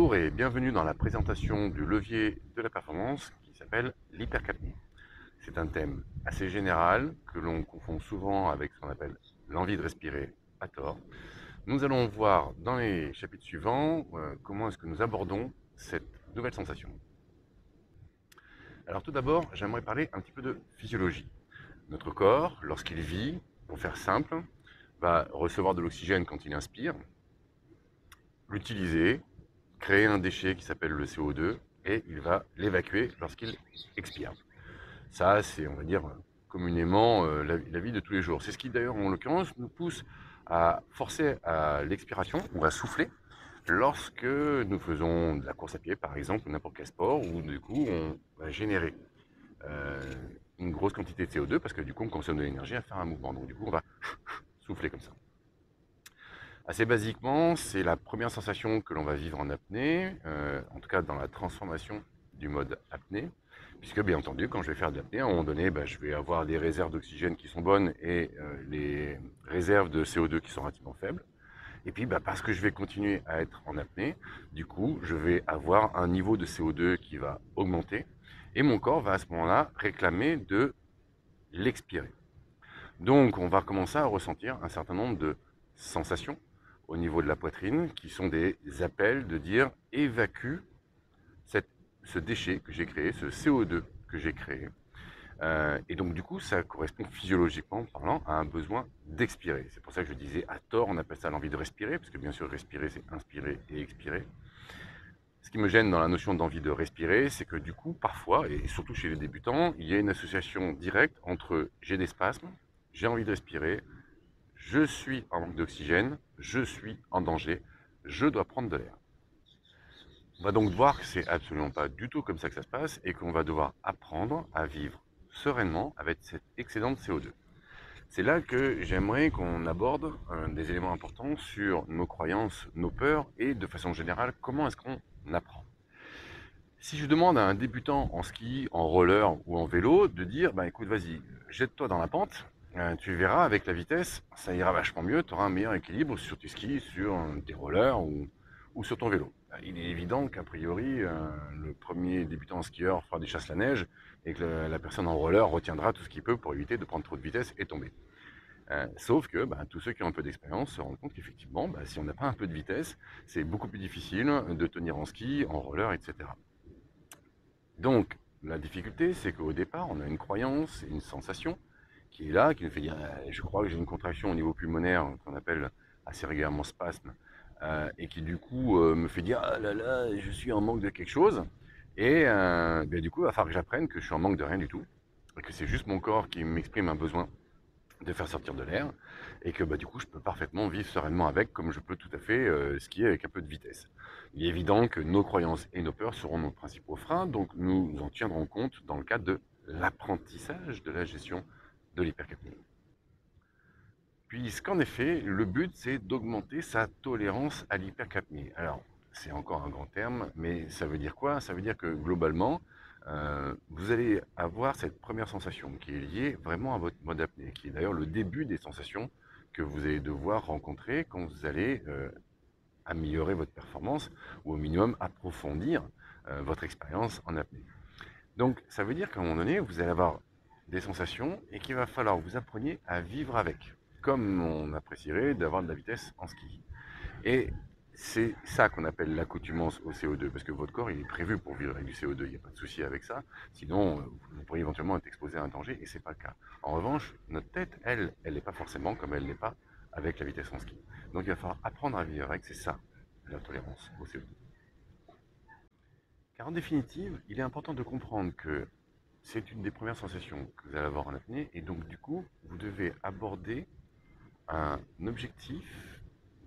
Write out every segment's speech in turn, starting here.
Bonjour et bienvenue dans la présentation du levier de la performance qui s'appelle l'hypercapnie. C'est un thème assez général que l'on confond souvent avec ce qu'on appelle l'envie de respirer à tort. Nous allons voir dans les chapitres suivants comment est-ce que nous abordons cette nouvelle sensation. Alors tout d'abord, j'aimerais parler un petit peu de physiologie. Notre corps, lorsqu'il vit, pour faire simple, va recevoir de l'oxygène quand il inspire, l'utiliser, créer un déchet qui s'appelle le CO2 et il va l'évacuer lorsqu'il expire. Ça, c'est, on va dire, communément la vie de tous les jours. C'est ce qui, d'ailleurs, en l'occurrence, nous pousse à forcer à l'expiration ou à souffler lorsque nous faisons de la course à pied, par exemple, ou n'importe quel sport, où du coup, on va générer euh, une grosse quantité de CO2 parce que du coup, on consomme de l'énergie à faire un mouvement. Donc, du coup, on va souffler comme ça. Assez basiquement, c'est la première sensation que l'on va vivre en apnée, en tout cas dans la transformation du mode apnée, puisque bien entendu, quand je vais faire de l'apnée, à un moment donné, je vais avoir des réserves d'oxygène qui sont bonnes et les réserves de CO2 qui sont relativement faibles. Et puis, parce que je vais continuer à être en apnée, du coup, je vais avoir un niveau de CO2 qui va augmenter, et mon corps va à ce moment-là réclamer de l'expirer. Donc, on va commencer à ressentir un certain nombre de sensations au niveau de la poitrine qui sont des appels de dire évacue ce déchet que j'ai créé, ce CO2 que j'ai créé. Et donc, du coup, ça correspond physiologiquement parlant à un besoin d'expirer. C'est pour ça que je disais à tort, on appelle ça l'envie de respirer, parce que bien sûr, respirer, c'est inspirer et expirer. Ce qui me gêne dans la notion d'envie de respirer, c'est que du coup, parfois, et surtout chez les débutants, il y a une association directe entre j'ai des spasmes, j'ai envie de respirer, je suis en manque d'oxygène, je suis en danger, je dois prendre de l'air. On va donc voir que c'est absolument pas du tout comme ça que ça se passe et qu'on va devoir apprendre à vivre sereinement avec cet excédent de CO2. C'est là que j'aimerais qu'on aborde des éléments importants sur nos croyances, nos peurs et de façon générale comment est-ce qu'on apprend. Si je demande à un débutant en ski, en roller ou en vélo de dire écoute, vas-y, jette-toi dans la pente, tu verras avec la vitesse, ça ira vachement mieux, tu auras un meilleur équilibre sur tes skis, sur tes rollers ou sur ton vélo. Il est évident qu'a priori, le premier débutant skieur fera des chasses la neige et que la personne en roller retiendra tout ce qu'il peut pour éviter de prendre trop de vitesse et tomber. Sauf que tous ceux qui ont un peu d'expérience se rendent compte qu'effectivement, si on n'a pas un peu de vitesse, c'est beaucoup plus difficile de tenir en ski, en roller, etc. Donc, la difficulté, c'est qu'au départ, on a une croyance, une sensation qui est là, qui nous fait dire je crois que j'ai une contraction au niveau pulmonaire, qu'on appelle assez régulièrement spasme, et qui du coup me fait dire ah là là, je suis en manque de quelque chose. Et du coup, il va falloir que j'apprenne que je suis en manque de rien du tout, et que c'est juste mon corps qui m'exprime un besoin de faire sortir de l'air, et que du coup je peux parfaitement vivre sereinement avec, comme je peux tout à fait skier avec un peu de vitesse. Il est évident que nos croyances et nos peurs seront nos principaux freins, donc nous en tiendrons compte dans le cadre de l'apprentissage de la gestion de l'hypercapnie. Puisqu'en effet, le but c'est d'augmenter sa tolérance à l'hypercapnie. Alors, c'est encore un grand terme, mais ça veut dire quoi? Ça veut dire que globalement, vous allez avoir cette première sensation qui est liée vraiment à votre mode apnée, qui est d'ailleurs le début des sensations que vous allez devoir rencontrer quand vous allez améliorer votre performance ou au minimum approfondir votre expérience en apnée. Donc ça veut dire qu'à un moment donné, vous allez avoir des sensations et qu'il va falloir que vous appreniez à vivre avec, comme on apprécierait d'avoir de la vitesse en ski. Et c'est ça qu'on appelle l'accoutumance au CO2, parce que votre corps il est prévu pour vivre avec du CO2, il n'y a pas de souci avec ça. Sinon, vous pourriez éventuellement être exposé à un danger, et c'est pas le cas. En revanche, notre tête, elle n'est pas forcément comme elle n'est pas avec la vitesse en ski. Donc il va falloir apprendre à vivre avec, c'est ça, la tolérance au CO2. Car en définitive, il est important de comprendre que c'est une des premières sensations que vous allez avoir en apnée, et donc du coup, vous devez aborder un objectif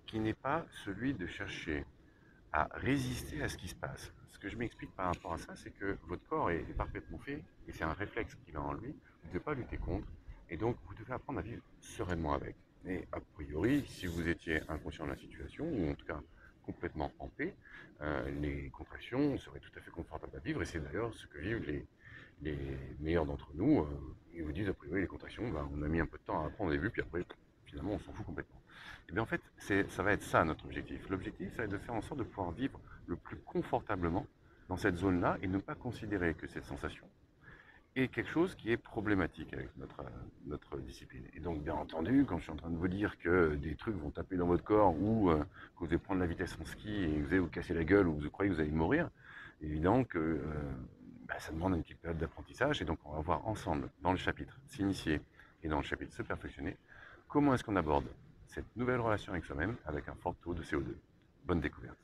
qui n'est pas celui de chercher à résister à ce qui se passe. Ce que je m'explique par rapport à ça, c'est que votre corps est parfaitement fait, et c'est un réflexe qu'il a en lui, vous ne devez pas lutter contre, et donc vous devez apprendre à vivre sereinement avec. Et a priori, si vous étiez inconscient de la situation, ou en tout cas complètement en paix, les contractions seraient tout à fait confortables à vivre, et c'est d'ailleurs ce que vivent les meilleurs d'entre nous. Ils vous disent a priori les contractions, on a mis un peu de temps à apprendre au début, puis après finalement on s'en fout complètement. Et bien en fait, ça va être ça notre objectif. L'objectif, ça va être de faire en sorte de pouvoir vivre le plus confortablement dans cette zone-là et ne pas considérer que cette sensation est quelque chose qui est problématique avec notre discipline. Et donc, bien entendu, quand je suis en train de vous dire que des trucs vont taper dans votre corps ou que vous allez prendre la vitesse en ski et que vous allez vous casser la gueule ou vous croyez que vous allez mourir, évidemment que ça demande une petite période d'apprentissage. Et donc, on va voir ensemble, dans le chapitre s'initier et dans le chapitre se perfectionner, comment est-ce qu'on aborde cette nouvelle relation avec soi-même avec un fort taux de CO2. Bonne découverte.